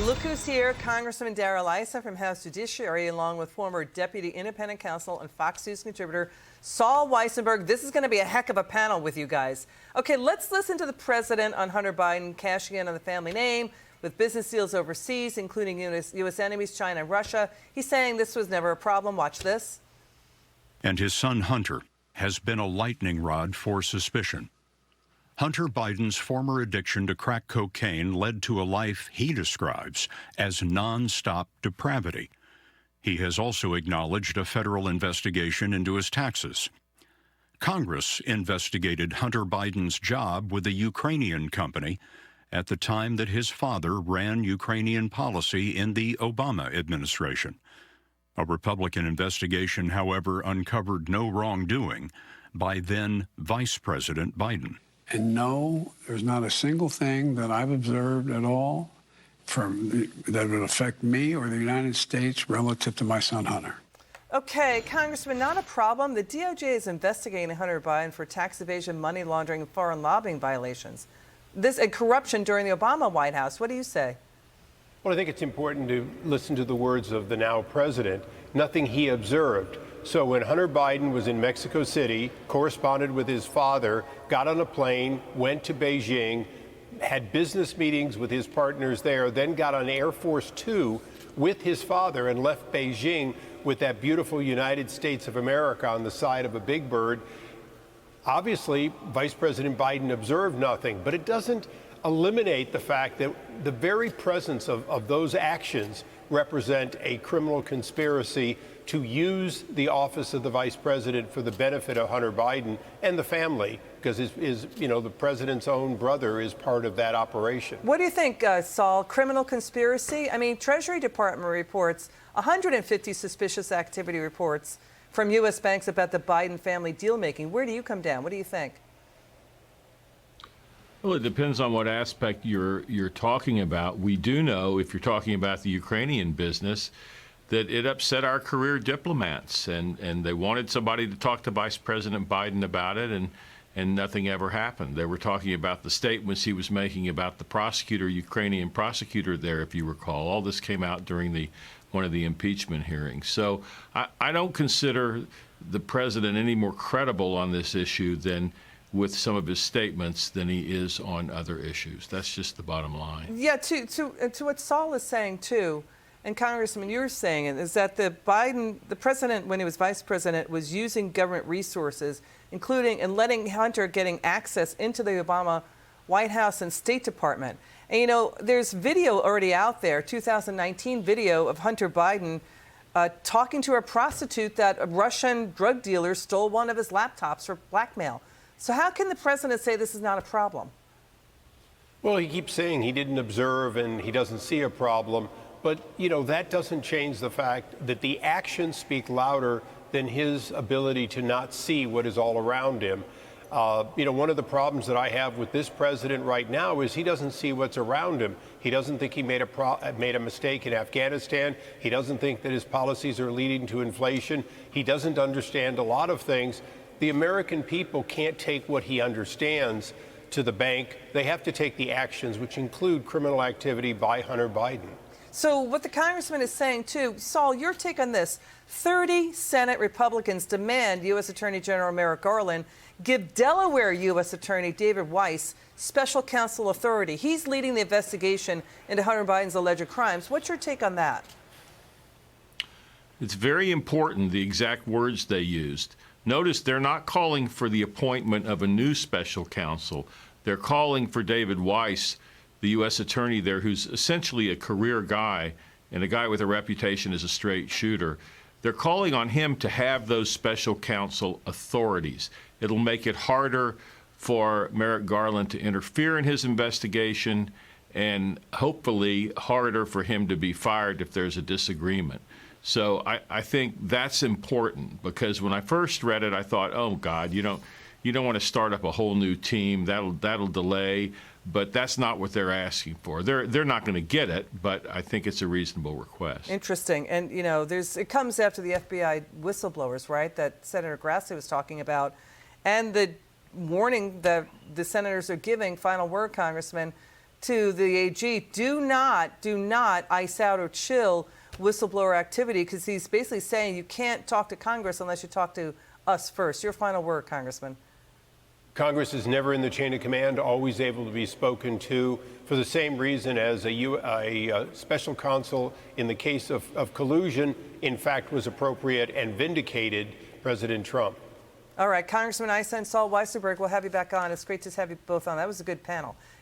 Look who's here, Congressman Darrell Issa from House Judiciary, along with former Deputy Independent Counsel and Fox News contributor Sol Wisenberg. This is going to be a heck of a panel with you guys. Okay, let's listen to the president on Hunter Biden cashing in on the family name with business deals overseas, including U.S. enemies, China and Russia. He's saying this was never a problem. Watch this. And his son Hunter has been a lightning rod for suspicion. Hunter Biden's former addiction to crack cocaine led to a life he describes as non-stop depravity. He has also acknowledged a federal investigation into his taxes. Congress investigated Hunter Biden's job with a Ukrainian company at the time that his father ran Ukrainian policy in the Obama administration. A Republican investigation, however, uncovered no wrongdoing by then Vice President Biden. And no, there's not a single thing that I've observed at all that would affect me or the United States relative to my son Hunter. Okay, Congressman, not a problem. The DOJ is investigating Hunter Biden for tax evasion, money laundering, and foreign lobbying violations. This and corruption during the Obama White House. What do you say? Well, I think it's important to listen to the words of the now president. Nothing he observed. So when Hunter Biden was in Mexico City, corresponded with his father, got on a plane, went to Beijing, had business meetings with his partners there, then got on Air Force Two with his father and left Beijing with that beautiful United States of America on the side of a big bird. Obviously, Vice President Biden observed nothing, but it doesn't eliminate the fact that the very presence of those actions represent a criminal conspiracy to use the office of the vice president for the benefit of Hunter Biden and the family, because the president's own brother is part of that operation. What do you think, Sol? Criminal conspiracy? I mean, Treasury Department reports 150 suspicious activity reports from U.S. banks about the Biden family deal-making. Where do you come down? What do you think? Well, it depends on what aspect you're talking about. We do know, if you're talking about the Ukrainian business, that it upset our career diplomats, and they wanted somebody to talk to Vice President Biden about it, and nothing ever happened. They were talking about the statements he was making about the prosecutor, Ukrainian prosecutor there, if you recall. All this came out during one of the impeachment hearings. So I don't consider the president any more credible on this issue than with some of his statements than he is on other issues. That's just the bottom line. Yeah, to what Sol is saying, too, and Congressman, you're saying it, is that the president, when he was vice president, was using government resources, including and letting Hunter getting access into the Obama White House and State Department. And, there's video already out there, 2019 video of Hunter Biden talking to a prostitute that a Russian drug dealer stole one of his laptops for blackmail. So how can the president say this is not a problem? Well, he keeps saying he didn't observe and he doesn't see a problem. But, that doesn't change the fact that the actions speak louder than his ability to not see what is all around him. One of the problems that I have with this president right now is he doesn't see what's around him. He doesn't think he made a mistake in Afghanistan. He doesn't think that his policies are leading to inflation. He doesn't understand a lot of things. The American people can't take what he understands to the bank. They have to take the actions, which include criminal activity by Hunter Biden. So what the congressman is saying, too, Sol, your take on this, 30 Senate Republicans demand U.S. Attorney General Merrick Garland give Delaware U.S. Attorney David Weiss special counsel authority. He's leading the investigation into Hunter Biden's alleged crimes. What's your take on that? It's very important, the exact words they used. Notice they're not calling for the appointment of a new special counsel. They're calling for David Weiss, the U.S. attorney there, who's essentially a career guy and a guy with a reputation as a straight shooter. They're calling on him to have those special counsel authorities. It'll make it harder for Merrick Garland to interfere in his investigation, and hopefully harder for him to be fired if there's a disagreement. So I think that's important, because when I first read it, I thought, oh God, you don't want to start up a whole new team. That'll delay. But that's not what they're asking for. They're not going to get it, but I think it's a reasonable request. Interesting. And, it comes after the FBI whistleblowers, right, that Senator Grassley was talking about, and the warning that the senators are giving, final word, Congressman, to the AG, do not ice out or chill whistleblower activity, because he's basically saying you can't talk to Congress unless you talk to us first. Your final word, Congressman. Congress is never in the chain of command, always able to be spoken to for the same reason as a special counsel in the case of collusion, in fact, was appropriate and vindicated President Trump. All right, Congressman Issa and Sol Wisenberg, we'll have you back on. It's great to have you both on. That was a good panel.